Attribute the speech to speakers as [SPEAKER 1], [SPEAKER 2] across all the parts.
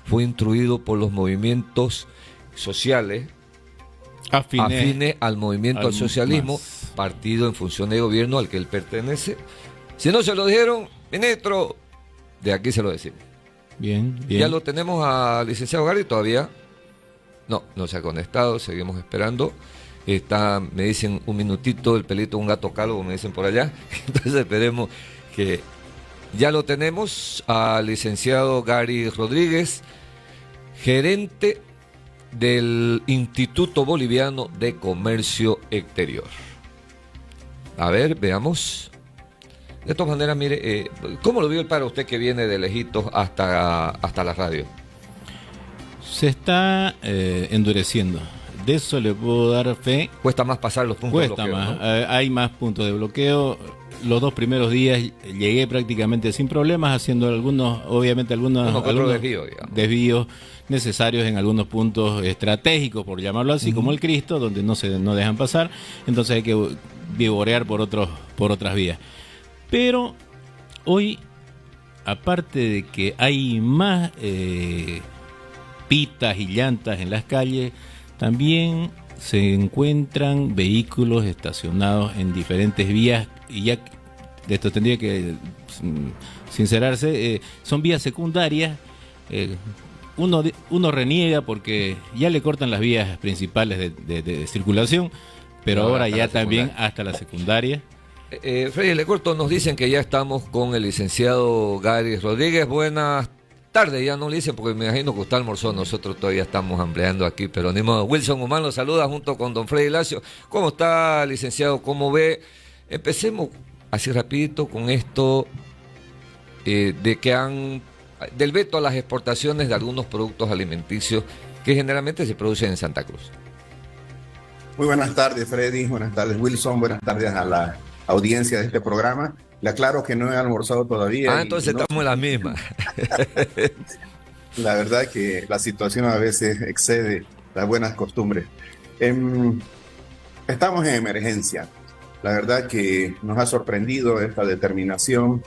[SPEAKER 1] fue instruido por los movimientos sociales afines al movimiento al socialismo, partido en función de gobierno al que él pertenece. Si no se lo dijeron, ministro, de aquí se lo decimos.
[SPEAKER 2] Bien.
[SPEAKER 1] Ya lo tenemos al licenciado Gary, todavía no se ha conectado, seguimos esperando. Me dicen un minutito, el pelito, un gato calvo, me dicen por allá. Entonces esperemos que ya lo tenemos al licenciado Gary Rodríguez, gerente del Instituto Boliviano de Comercio Exterior. A ver, veamos. De todas maneras, mire, ¿cómo lo vio el para usted que viene de lejitos hasta la radio?
[SPEAKER 2] Se está endureciendo. De eso le puedo dar fe.
[SPEAKER 1] Cuesta más pasar los puntos de bloqueo.
[SPEAKER 2] Cuesta más.
[SPEAKER 1] ¿No?
[SPEAKER 2] Hay más puntos de bloqueo. Los 2 primeros días llegué prácticamente sin problemas, haciendo algunos desvíos necesarios en algunos puntos estratégicos, por llamarlo así, como el Cristo, donde no dejan pasar. Entonces hay que vivorear por otras vías. Pero hoy, aparte de que hay más pitas y llantas en las calles, también se encuentran vehículos estacionados en diferentes vías, y ya de esto tendría que sincerarse, son vías secundarias. Uno reniega porque ya le cortan las vías principales de circulación, pero ahora ya también hasta la secundaria.
[SPEAKER 1] Freddy Lecorto, nos dicen que ya estamos con el licenciado Gary Rodríguez. Buenas tardes, ya no le dicen porque me imagino que usted almorzó, nosotros todavía estamos ampliando aquí, pero ni modo. Wilson Humán lo saluda junto con don Freddy Lacio. ¿Cómo está, licenciado? ¿Cómo ve? Empecemos así rapidito con esto del veto a las exportaciones de algunos productos alimenticios que generalmente se producen en Santa Cruz.
[SPEAKER 3] Muy buenas tardes, Freddy. Buenas tardes, Wilson. Buenas tardes a la audiencia de este programa. Le aclaro que no he almorzado todavía.
[SPEAKER 1] Entonces estamos en la misma.
[SPEAKER 3] La verdad que la situación a veces excede las buenas costumbres. Estamos en emergencia. La verdad que nos ha sorprendido esta determinación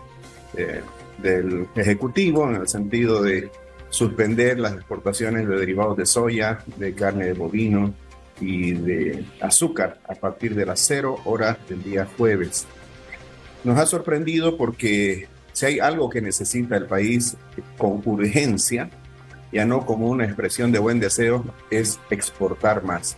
[SPEAKER 3] del Ejecutivo en el sentido de suspender las exportaciones de derivados de soya, de carne de bovino y de azúcar a partir de las 0 horas del día jueves. Nos ha sorprendido porque si hay algo que necesita el país con urgencia, ya no como una expresión de buen deseo, es exportar más.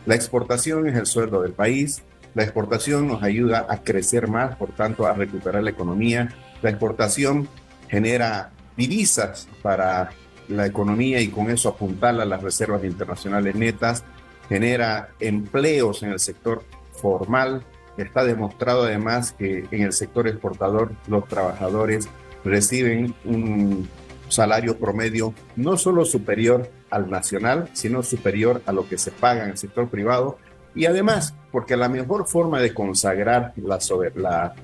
[SPEAKER 3] La exportación es el sueldo del país, la exportación nos ayuda a crecer más, por tanto a recuperar la economía. La exportación genera divisas para la economía y con eso apuntarla a las reservas internacionales netas, genera empleos en el sector formal. Está demostrado además que en el sector exportador los trabajadores reciben un salario promedio no solo superior al nacional, sino superior a lo que se paga en el sector privado. Y además, porque la mejor forma de consagrar la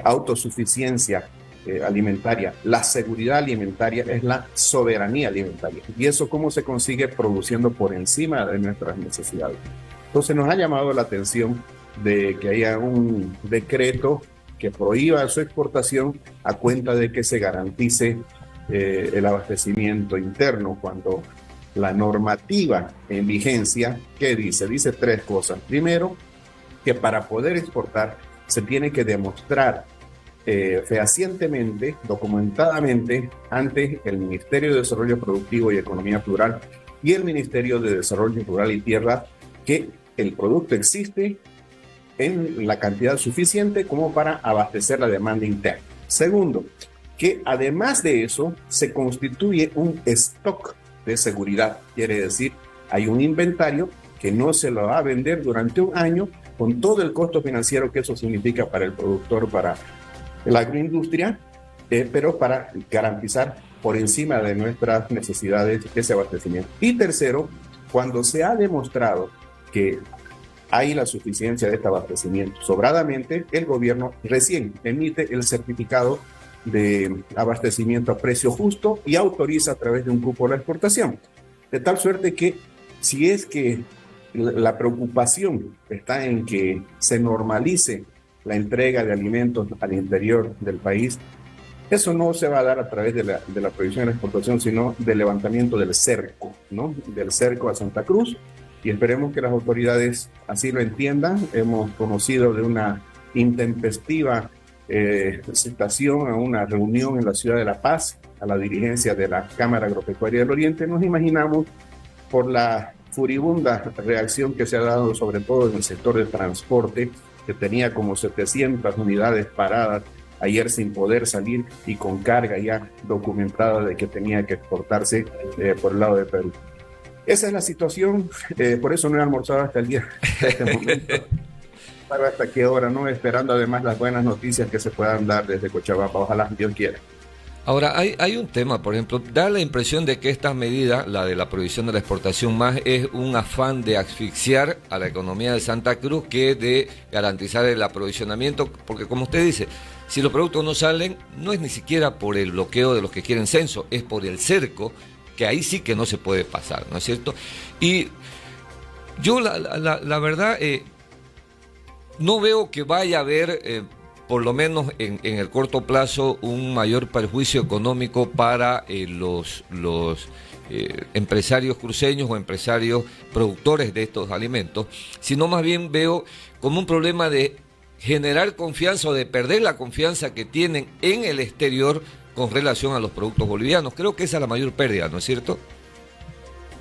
[SPEAKER 3] autosuficiencia alimentaria, la seguridad alimentaria, es la soberanía alimentaria. ¿Y eso cómo se consigue? Produciendo por encima de nuestras necesidades. Entonces nos ha llamado la atención de que haya un decreto que prohíba su exportación a cuenta de que se garantice el abastecimiento interno, cuando la normativa en vigencia, ¿qué dice? Dice 3 cosas. Primero, que para poder exportar se tiene que demostrar fehacientemente, documentadamente, ante el Ministerio de Desarrollo Productivo y Economía Plural y el Ministerio de Desarrollo Rural y Tierra, que el producto existe en la cantidad suficiente como para abastecer la demanda interna. Segundo, que además de eso se constituye un stock de seguridad, quiere decir, hay un inventario que no se lo va a vender durante un año con todo el costo financiero que eso significa para el productor, para la agroindustria, pero para garantizar por encima de nuestras necesidades ese abastecimiento. Y tercero, cuando se ha demostrado que hay la suficiencia de este abastecimiento sobradamente, el gobierno recién emite el certificado de abastecimiento a precio justo y autoriza a través de un cupo la exportación. De tal suerte que si es que la preocupación está en que se normalice la entrega de alimentos al interior del país, Eso no se va a dar a través de la prohibición de la exportación, sino del levantamiento del cerco, ¿no? Del cerco a Santa Cruz, y esperemos que las autoridades así lo entiendan. Hemos conocido de una intempestiva citación a una reunión en la ciudad de La Paz, a la dirigencia de la Cámara Agropecuaria del Oriente. Nos imaginamos, por la furibunda reacción que se ha dado, sobre todo en el sector de transporte, que tenía como 700 unidades paradas ayer sin poder salir y con carga ya documentada de que tenía que exportarse por el lado de Perú. Esa es la situación, por eso no he almorzado hasta el día, hasta este momento. Hasta qué hora, ¿no? Esperando además las buenas noticias que se puedan dar desde Cochabamba, ojalá Dios quiera.
[SPEAKER 1] Ahora, hay un tema, por ejemplo, da la impresión de que esta medida, la de la prohibición de la exportación más, es un afán de asfixiar a la economía de Santa Cruz que de garantizar el aprovisionamiento, porque como usted dice, si los productos no salen, no es ni siquiera por el bloqueo de los que quieren censo, es por el cerco, que ahí sí que no se puede pasar, ¿no es cierto? Y yo la verdad no veo que vaya a haber por lo menos en el corto plazo, un mayor perjuicio económico para los empresarios cruceños o empresarios productores de estos alimentos, sino más bien veo como un problema de generar confianza o de perder la confianza que tienen en el exterior con relación a los productos bolivianos. Creo que esa es la mayor pérdida, ¿no es cierto?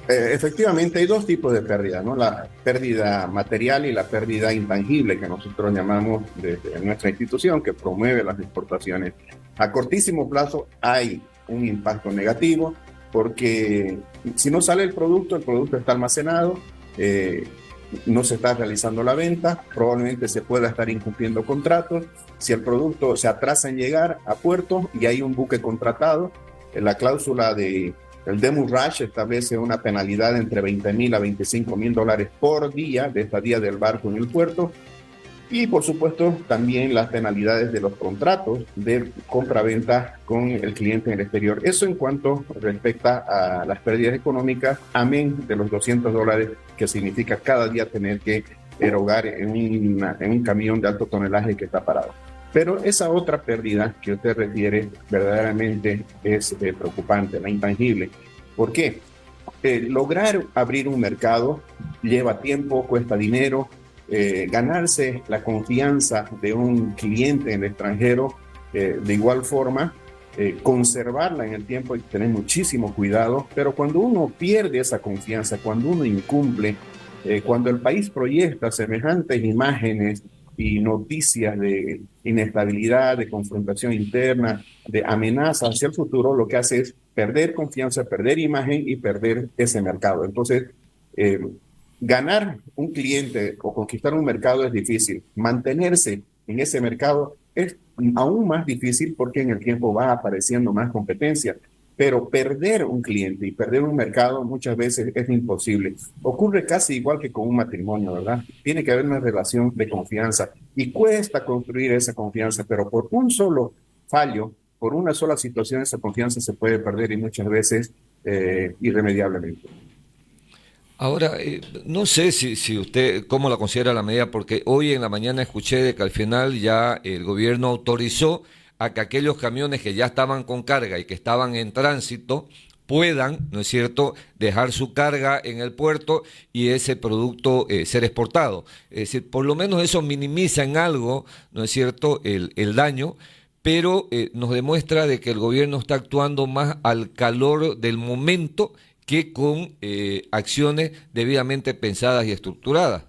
[SPEAKER 3] Efectivamente, hay dos tipos de pérdida, ¿no? La pérdida material y la pérdida intangible, que nosotros llamamos desde nuestra institución, que promueve las exportaciones. A cortísimo plazo hay un impacto negativo, porque si no sale el producto está almacenado, no se está realizando la venta, probablemente se pueda estar incumpliendo contratos. Si el producto se atrasa en llegar a puerto y hay un buque contratado, la cláusula de el Demurrage establece una penalidad entre $20,000 a $25,000 por día de estadía del barco en el puerto, y por supuesto también las penalidades de los contratos de compra-venta con el cliente en el exterior. Eso en cuanto respecta a las pérdidas económicas, amén de los $200 que significa cada día tener que erogar en un camión de alto tonelaje que está parado. Pero esa otra pérdida que usted refiere verdaderamente es preocupante, la intangible. ¿Por qué? Lograr abrir un mercado lleva tiempo, cuesta dinero. Ganarse la confianza de un cliente en el extranjero, de igual forma, conservarla en el tiempo y tener muchísimo cuidado. Pero cuando uno pierde esa confianza, cuando uno incumple, cuando el país proyecta semejantes imágenes y noticias de inestabilidad, de confrontación interna, de amenaza hacia el futuro, lo que hace es perder confianza, perder imagen y perder ese mercado. Entonces, ganar un cliente o conquistar un mercado es difícil. Mantenerse en ese mercado es aún más difícil, porque en el tiempo va apareciendo más competencia. Pero perder un cliente y perder un mercado muchas veces es imposible. Ocurre casi igual que con un matrimonio, ¿verdad? Tiene que haber una relación de confianza y cuesta construir esa confianza, pero por un solo fallo, por una sola situación, esa confianza se puede perder, y muchas veces irremediablemente.
[SPEAKER 1] Ahora, no sé si usted, cómo la considera la medida, porque hoy en la mañana escuché de que al final ya el gobierno autorizó a que aquellos camiones que ya estaban con carga y que estaban en tránsito puedan, ¿no es cierto?, dejar su carga en el puerto y ese producto ser exportado. Es decir, por lo menos eso minimiza en algo, ¿no es cierto?, el daño, pero nos demuestra de que el gobierno está actuando más al calor del momento que con acciones debidamente pensadas y estructuradas.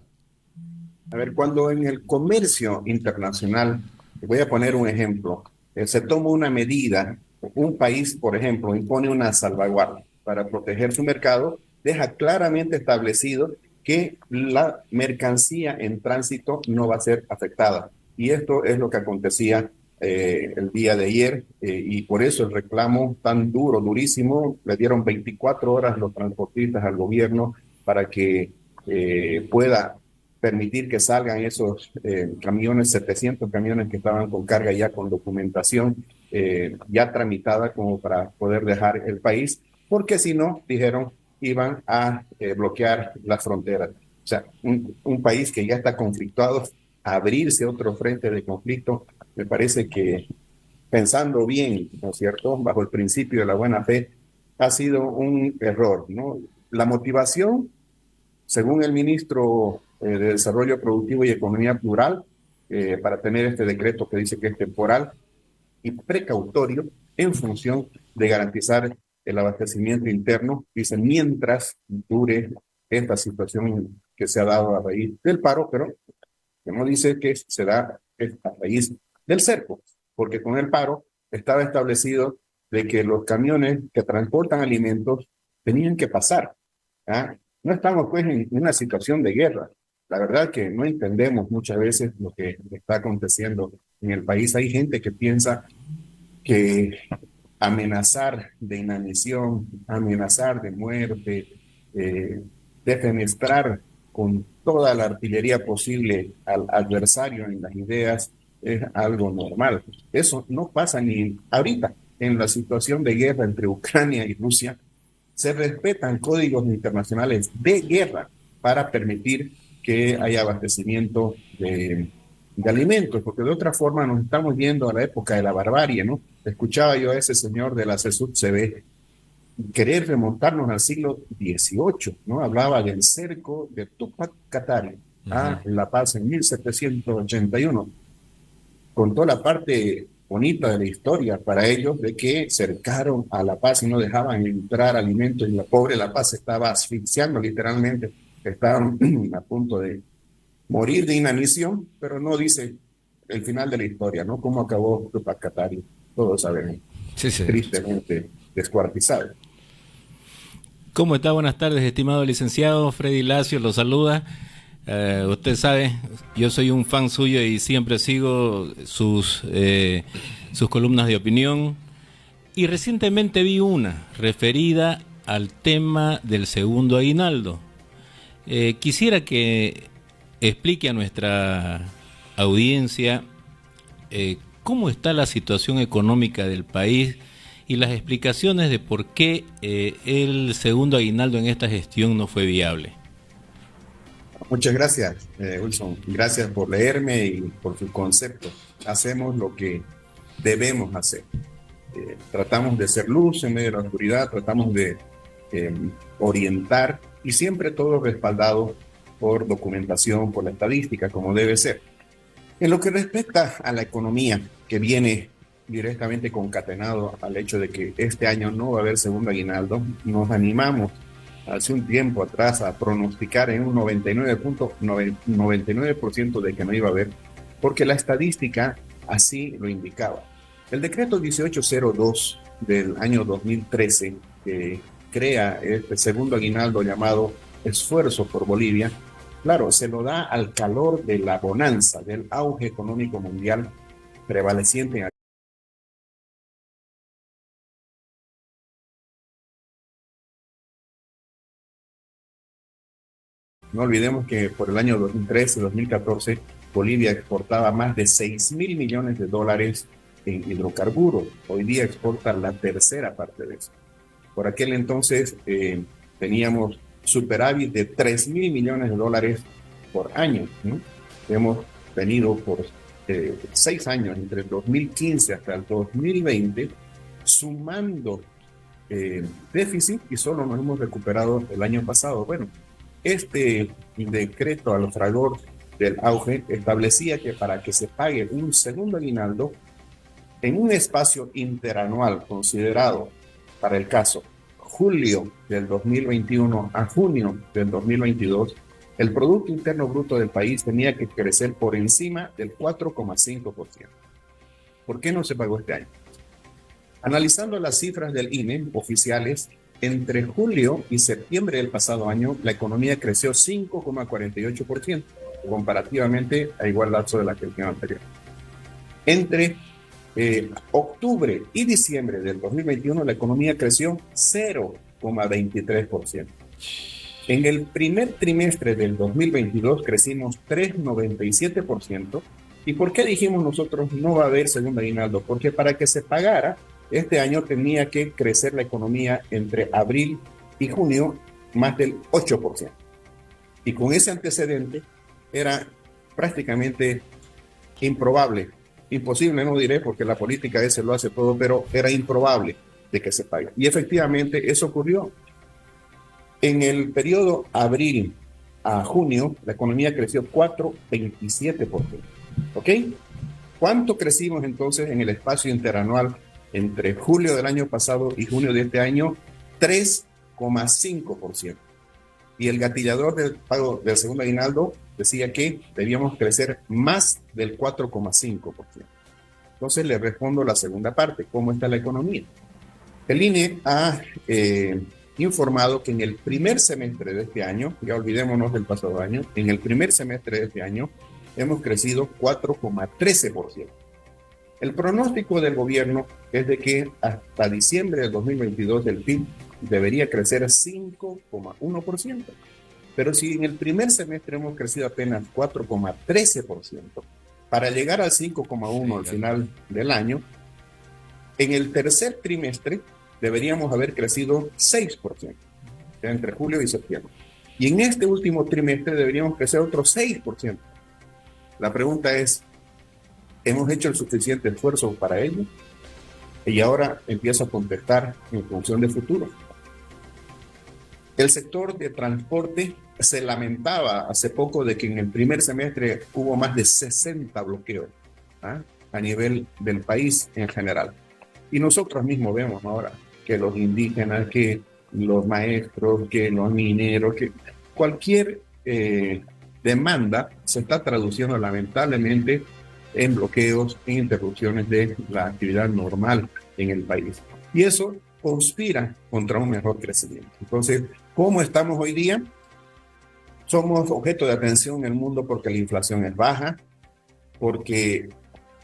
[SPEAKER 3] A ver, cuando en el comercio internacional, voy a poner un ejemplo, se toma una medida, un país, por ejemplo, impone una salvaguardia para proteger su mercado, deja claramente establecido que la mercancía en tránsito no va a ser afectada. Y esto es lo que acontecía el día de ayer, y por eso el reclamo tan duro, durísimo. Le dieron 24 horas los transportistas al gobierno para que pueda permitir que salgan esos camiones, 700 camiones que estaban con carga ya con documentación ya tramitada, como para poder dejar el país, porque si no, dijeron, iban a bloquear las fronteras. O sea, un país que ya está conflictuado, abrirse otro frente de conflicto, me parece que pensando bien, ¿no es cierto?, bajo el principio de la buena fe, ha sido un error, ¿no? La motivación, según el ministro de Desarrollo Productivo y Economía Plural, para tener este decreto que dice que es temporal y precautorio en función de garantizar el abastecimiento interno, dice, mientras dure esta situación que se ha dado a raíz del paro, pero que no dice que se da a raíz del cerco, porque con el paro estaba establecido de que los camiones que transportan alimentos tenían que pasar. ¿Ah? No estamos pues en una situación de guerra. La verdad que no entendemos muchas veces lo que está aconteciendo en el país. Hay gente que piensa que amenazar de inanición, amenazar de muerte, eh, defenestrar con toda la artillería posible al adversario en las ideas es algo normal. Eso no pasa ni ahorita. En la situación de guerra entre Ucrania y Rusia, se respetan códigos internacionales de guerra para permitir que haya abastecimiento de alimentos, porque de otra forma nos estamos yendo a la época de la barbarie, ¿no? Escuchaba yo a ese señor de la CSUC-CB querer remontarnos al siglo XVIII, ¿no? Hablaba del cerco de Tupac Katari a La Paz en 1781. Contó la parte bonita de la historia para ellos de que cercaron a La Paz y no dejaban entrar alimentos y la pobre La Paz estaba asfixiando literalmente, estaban a punto de morir de inanición, pero no dice el final de la historia, ¿no? Cómo acabó Tupac Katari, todos sabemos,
[SPEAKER 1] Sí, señor.
[SPEAKER 3] tristemente descuartizado.
[SPEAKER 2] ¿Cómo está? Buenas tardes, estimado licenciado. Freddy Lacio lo saluda. Usted sabe, yo soy un fan suyo y siempre sigo sus columnas de opinión. Y recientemente vi una referida al tema del segundo aguinaldo. Quisiera que explique a nuestra audiencia cómo está la situación económica del país y las explicaciones de por qué el segundo aguinaldo en esta gestión no fue viable.
[SPEAKER 3] Muchas gracias, Wilson. Gracias por leerme y por su concepto. Hacemos lo que debemos hacer. Tratamos de ser luz en medio de la oscuridad, tratamos de orientar y siempre todo respaldado por documentación, por la estadística, como debe ser. En lo que respecta a la economía, que viene directamente concatenado al hecho de que este año no va a haber segundo aguinaldo, nos animamos hace un tiempo atrás a pronosticar en un 99% de que no iba a haber, porque la estadística así lo indicaba. El decreto 1802 del año 2013, que crea este segundo aguinaldo llamado Esfuerzo por Bolivia, claro, se lo da al calor de la bonanza, del auge económico mundial prevaleciente en No olvidemos que por el año 2013-2014, Bolivia exportaba más de 6.000 millones de dólares en hidrocarburos. Hoy día exporta la tercera parte de eso. Por aquel entonces teníamos superávit de 3.000 millones de dólares por año, ¿no? Hemos tenido por 6 años, entre el 2015 hasta el 2020, sumando déficit y solo nos hemos recuperado el año pasado. Bueno, este decreto al fragor del auge establecía que para que se pague un segundo aguinaldo en un espacio interanual considerado, para el caso, julio del 2021 a junio del 2022, el Producto Interno Bruto del país tenía que crecer por encima del 4,5%. ¿Por qué no se pagó este año? Analizando las cifras del INE oficiales, entre julio y septiembre del pasado año, la economía creció 5,48% comparativamente a igual lapso de la gestión anterior. Entre octubre y diciembre del 2021, la economía creció 0,23%. En el primer trimestre del 2022 crecimos 3,97%. ¿Y por qué dijimos nosotros no va a haber segundo aguinaldo? Porque para que se pagara, este año tenía que crecer la economía entre abril y junio más del 8%. Y con ese antecedente era prácticamente improbable imposible no diré, porque la política a veces lo hace todo, pero era improbable de que se pague. Y efectivamente eso ocurrió. En el periodo abril a junio, la economía creció 4,27%. ¿Ok? ¿Cuánto crecimos entonces en el espacio interanual entre julio del año pasado y junio de este año? 3,5%. Y el gatillador del pago del segundo aguinaldo decía que debíamos crecer más del 4,5%. Entonces le respondo la segunda parte, ¿cómo está la economía? El INE ha informado que en el primer semestre de este año, ya olvidémonos del pasado año, en el primer semestre de este año hemos crecido 4,13%. El pronóstico del gobierno es de que hasta diciembre del 2022 el PIB debería crecer a 5,1%. Pero si en el primer semestre hemos crecido apenas 4,13%, para llegar al 5,1% al final del año, en el tercer trimestre deberíamos haber crecido 6%, entre julio y septiembre. Y en este último trimestre deberíamos crecer otro 6%. La pregunta es, ¿hemos hecho el suficiente esfuerzo para ello? Y ahora empiezo a contestar en función de futuro. El sector de transporte se lamentaba hace poco de que en el primer semestre hubo más de 60 bloqueos a nivel del país en general. Y nosotros mismos vemos ahora que los indígenas, que los maestros, que los mineros, que cualquier demanda se está traduciendo lamentablemente en bloqueos, en interrupciones de la actividad normal en el país. Y eso conspira contra un mejor crecimiento. Entonces, ¿cómo estamos hoy día? Somos objeto de atención en el mundo porque la inflación es baja, porque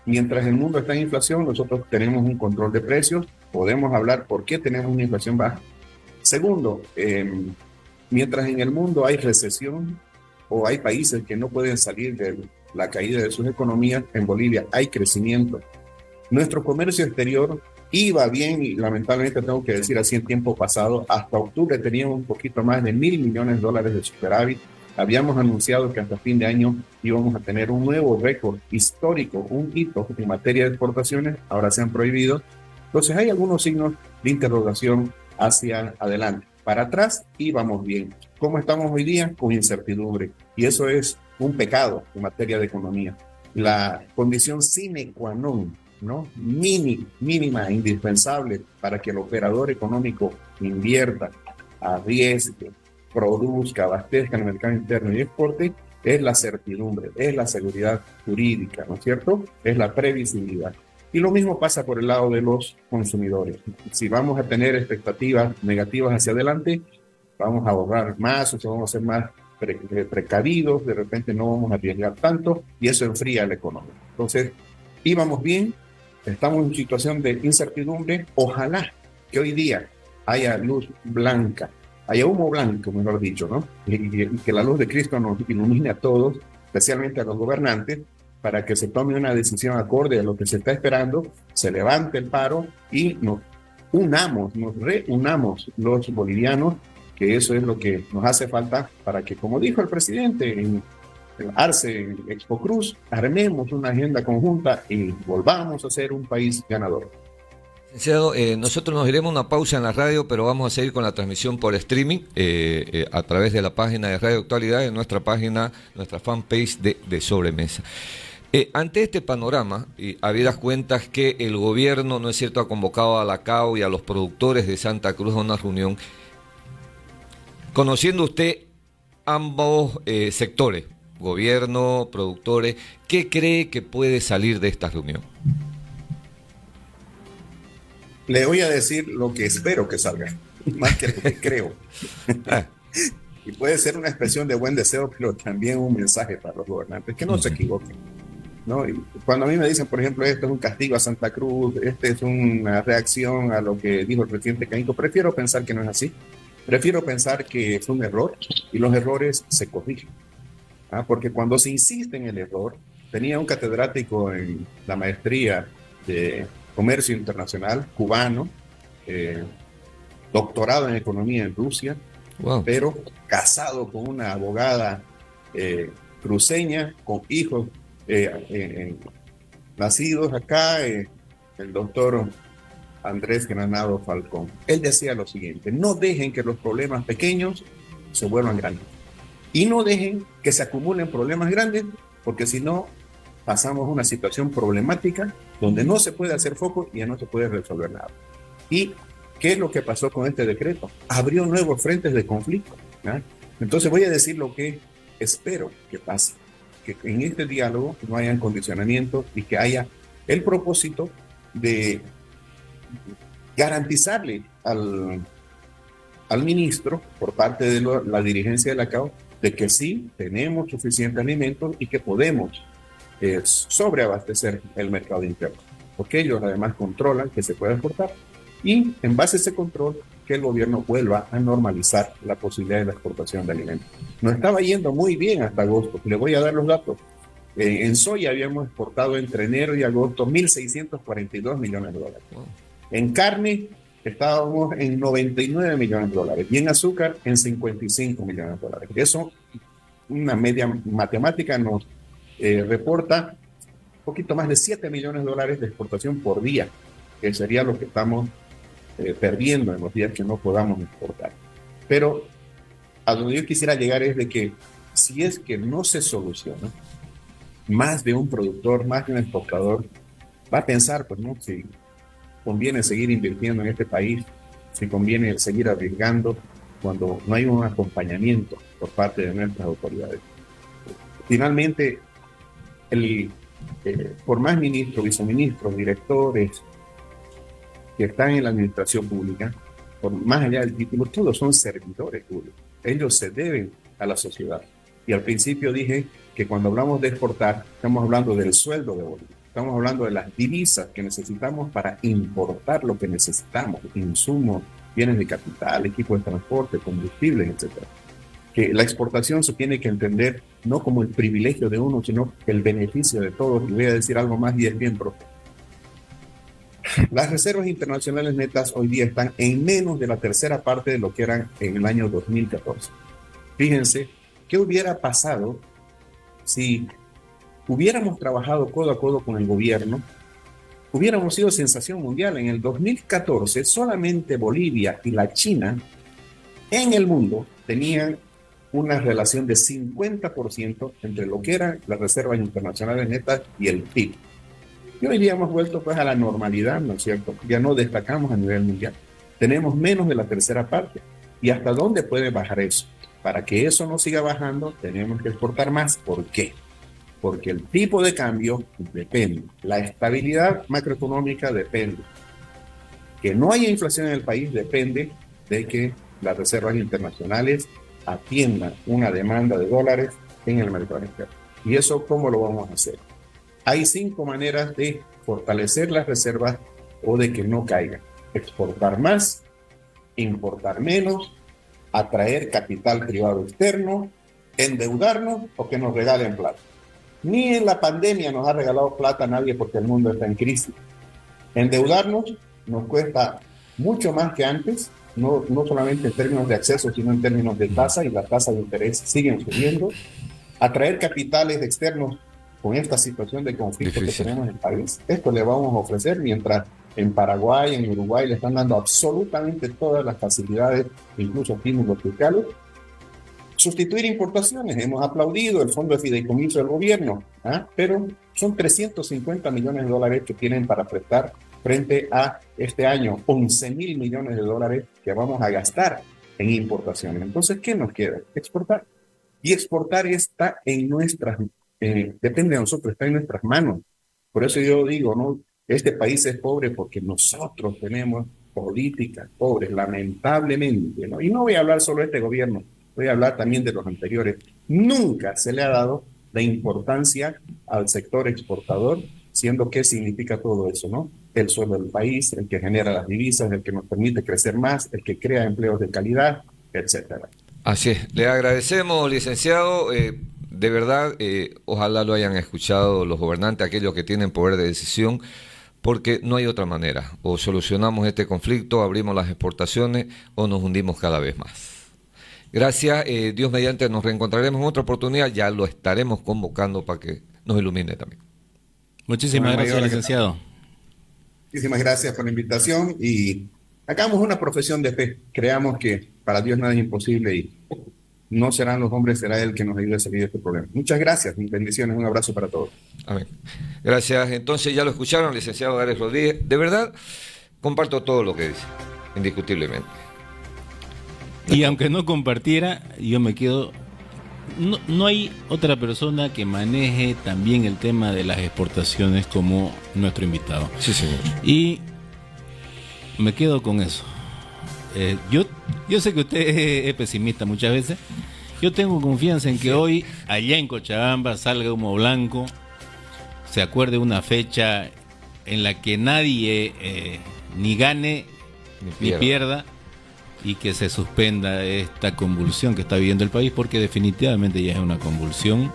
[SPEAKER 3] mientras el mundo está en inflación, nosotros tenemos un control de precios, podemos hablar por qué tenemos una inflación baja. Segundo, mientras en el mundo hay recesión o hay países que no pueden salir de la caída de sus economías, en Bolivia hay crecimiento. Nuestro comercio exterior iba bien y lamentablemente tengo que decir así en tiempo pasado, hasta octubre teníamos un poquito más de $1,000 millones de superávit. Habíamos anunciado que hasta fin de año íbamos a tener un nuevo récord histórico, un hito en materia de exportaciones, ahora se han prohibido. Entonces hay algunos signos de interrogación hacia adelante. Para atrás íbamos bien. ¿Cómo estamos hoy día? Con incertidumbre. Y eso es un pecado en materia de economía. La condición sine qua non, ¿no? Mínima, indispensable para que el operador económico invierta, arriesgue, produzca, abastezca en el mercado interno y exporte, es la certidumbre, es la seguridad jurídica, ¿no es cierto? Es la previsibilidad. Y lo mismo pasa por el lado de los consumidores. Si vamos a tener expectativas negativas hacia adelante, vamos a ahorrar más, o sea, vamos a ser más precavidos, de repente no vamos a arriesgar tanto y eso enfría la economía. Entonces, íbamos bien, estamos en situación de incertidumbre, ojalá que hoy día haya luz blanca, haya humo blanco, mejor dicho, ¿no? Y que la luz de Cristo nos ilumine a todos, especialmente a los gobernantes, para que se tome una decisión acorde a lo que se está esperando, se levante el paro y nos reunamos los bolivianos, que eso es lo que nos hace falta para que, como dijo el presidente en el Arce, en Expo Cruz, armemos una agenda conjunta y volvamos a ser un país ganador.
[SPEAKER 1] Licenciado, nosotros nos iremos a una pausa en la radio, pero vamos a seguir con la transmisión por streaming a través de la página de Radio Actualidad, en nuestra página, nuestra fanpage de Sobremesa. Ante este panorama, habidas cuentas que el gobierno, ¿no es cierto?, ha convocado a la CAO y a los productores de Santa Cruz a una reunión, conociendo usted ambos sectores, gobierno, productores, ¿qué cree que puede salir de esta reunión?
[SPEAKER 3] Le voy a decir lo que espero que salga, más que lo que creo. Y puede ser una expresión de buen deseo, pero también un mensaje para los gobernantes, que no se equivoquen, ¿no? Y cuando a mí me dicen, por ejemplo, esto es un castigo a Santa Cruz, este es una reacción a lo que dijo el presidente Canito, prefiero pensar que no es así. Prefiero pensar que es un error y los errores se corrigen. Porque cuando se insiste en el error, tenía un catedrático en la maestría de Comercio Internacional, cubano, doctorado en Economía en Rusia, wow, pero casado con una abogada cruceña, con hijos nacidos acá, el doctor Andrés Granado Falcón. Él decía lo siguiente: no dejen que los problemas pequeños se vuelvan grandes. Y no dejen que se acumulen problemas grandes, porque si no, pasamos una situación problemática donde no se puede hacer foco y ya no se puede resolver nada. ¿Y qué es lo que pasó con este decreto? Abrió nuevos frentes de conflicto, ¿no? Entonces voy a decir lo que espero que pase, que en este diálogo no haya condicionamientos y que haya el propósito de garantizarle al ministro, por parte de la dirigencia de la CAO, de que sí tenemos suficiente alimentos y que podemos sobreabastecer el mercado interno, porque ellos además controlan que se pueda exportar, y en base a ese control que el gobierno vuelva a normalizar la posibilidad de la exportación de alimentos. Nos estaba yendo muy bien hasta agosto. Le voy a dar los datos. En soya habíamos exportado entre enero y agosto 1.642 millones de dólares. En carne estábamos en 99 millones de dólares y en azúcar en 55 millones de dólares. Eso, una media matemática, nos reporta un poquito más de 7 millones de dólares de exportación por día, que sería lo que estamos perdiendo en los días que no podamos exportar. Pero a donde yo quisiera llegar es de que si es que no se soluciona, más de un productor, más de un exportador va a pensar, pues no, si conviene seguir invirtiendo en este país, si conviene seguir arriesgando cuando no hay un acompañamiento por parte de nuestras autoridades. Finalmente, por más ministros, viceministros, directores que están en la administración pública, por más allá del título, todos son servidores públicos. Ellos se deben a la sociedad. Y al principio dije que cuando hablamos de exportar, estamos hablando del sueldo de Bolivia. Estamos hablando de las divisas que necesitamos para importar lo que necesitamos: insumos, bienes de capital, equipos de transporte, combustibles, etc. Que la exportación se tiene que entender no como el privilegio de uno, sino el beneficio de todos. Y voy a decir algo más y es bien propio. Las reservas internacionales netas hoy día están en menos de la tercera parte de lo que eran en el año 2014. Fíjense, ¿qué hubiera pasado si hubiéramos trabajado codo a codo con el gobierno? Hubiéramos sido sensación mundial. En el 2014, solamente Bolivia y la China en el mundo tenían una relación de 50% entre lo que eran las reservas internacionales netas y el PIB. Y hoy día hemos vuelto pues a la normalidad, ¿no es cierto? Ya no destacamos a nivel mundial. Tenemos menos de la tercera parte. ¿Y hasta dónde puede bajar eso? Para que eso no siga bajando, tenemos que exportar más. ¿Por qué? Porque el tipo de cambio depende. La estabilidad macroeconómica depende. Que no haya inflación en el país depende de que las reservas internacionales atiendan una demanda de dólares en el mercado interno. ¿Y eso cómo lo vamos a hacer? Hay 5 maneras de fortalecer las reservas o de que no caigan: exportar más, importar menos, atraer capital privado externo, endeudarnos o que nos regalen plata. Ni en la pandemia nos ha regalado plata a nadie porque el mundo está en crisis. Endeudarnos nos cuesta mucho más que antes, no solamente en términos de acceso, sino en términos de tasa, y las tasas de interés siguen subiendo. Atraer capitales externos con esta situación de conflicto que tenemos en el país, esto le vamos a ofrecer, mientras en Paraguay, en Uruguay le están dando absolutamente todas las facilidades, incluso estímulos fiscales. Sustituir importaciones, hemos aplaudido el fondo de fideicomiso del gobierno, pero son 350 millones de dólares que tienen para prestar frente a este año 11.000 millones de dólares que vamos a gastar en importaciones. Entonces, ¿qué nos queda? Exportar. Y exportar está en nuestras depende de nosotros, está en nuestras manos. Por eso yo digo, ¿no? Este país es pobre porque nosotros tenemos políticas pobres, lamentablemente, ¿no? Y no voy a hablar solo de este gobierno, voy a hablar también de los anteriores. Nunca se le ha dado la importancia al sector exportador, siendo que significa todo eso, ¿no? El suelo del país, el que genera las divisas, el que nos permite crecer más, el que crea empleos de calidad, etcétera.
[SPEAKER 1] Así es. Le agradecemos, licenciado. De verdad, ojalá lo hayan escuchado los gobernantes, aquellos que tienen poder de decisión, porque no hay otra manera. O solucionamos este conflicto, abrimos las exportaciones, o nos hundimos cada vez más. Gracias. Dios mediante, nos reencontraremos en otra oportunidad. Ya lo estaremos convocando para que nos ilumine también.
[SPEAKER 2] Muchísimas
[SPEAKER 3] Con el
[SPEAKER 2] gracias,
[SPEAKER 3] mayor
[SPEAKER 2] licenciado.
[SPEAKER 3] Muchísimas gracias por la invitación y hagamos una profesión de fe. Creamos que para Dios nada es imposible y no serán los hombres, será Él que nos ayude a salir de este problema. Muchas gracias, bendiciones, un abrazo para todos.
[SPEAKER 1] Amén. Gracias. Entonces ya lo escucharon, licenciado Gárez Rodríguez. De verdad, comparto todo lo que dice, indiscutiblemente.
[SPEAKER 2] Y aunque no compartiera, yo me quedo... No hay otra persona que maneje también el tema de las exportaciones como nuestro invitado.
[SPEAKER 1] Sí, señor.
[SPEAKER 2] Y me quedo con eso. Yo sé que usted es pesimista muchas veces. Yo tengo confianza en que hoy, allá en Cochabamba, salga humo blanco, se acuerde una fecha en la que nadie ni gane ni pierda, y que se suspenda esta convulsión que está viviendo el país, porque definitivamente ya es una convulsión.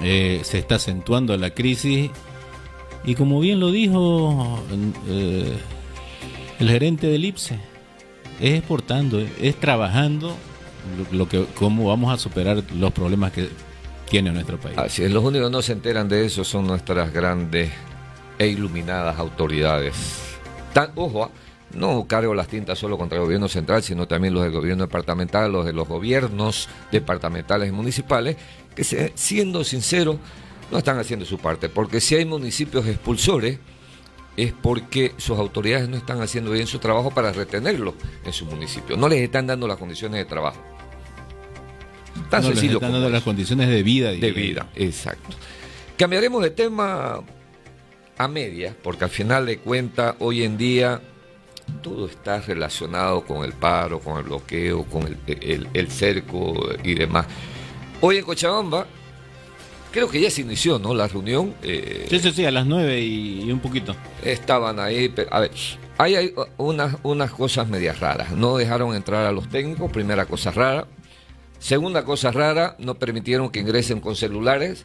[SPEAKER 2] Se está acentuando la crisis y, como bien lo dijo el gerente del IPSE, es exportando, es trabajando cómo vamos a superar los problemas que tiene nuestro país.
[SPEAKER 1] Así es, los únicos que no se enteran de eso son nuestras grandes e iluminadas autoridades. Ojo, no cargo las tintas solo contra el gobierno central, sino también los del gobierno departamental, los de los gobiernos departamentales y municipales, que siendo sinceros, no están haciendo su parte. Porque si hay municipios expulsores, es porque sus autoridades no están haciendo bien su trabajo para retenerlos en su municipio. No les están dando las condiciones de trabajo. Tan
[SPEAKER 2] no
[SPEAKER 1] sencillo
[SPEAKER 2] les están
[SPEAKER 1] como
[SPEAKER 2] dando
[SPEAKER 1] eso.
[SPEAKER 2] las condiciones de vida.
[SPEAKER 1] De vida, exacto. Cambiaremos de tema a media, porque al final de cuentas, hoy en día, todo está relacionado con el paro, con el bloqueo, con el cerco y demás. Hoy en Cochabamba, creo que ya se inició, ¿no?, la reunión.
[SPEAKER 2] Sí, a las 9 y un poquito.
[SPEAKER 1] Estaban ahí, a ver, hay unas cosas medias raras. No dejaron entrar a los técnicos, primera cosa rara. Segunda cosa rara, no permitieron que ingresen con celulares.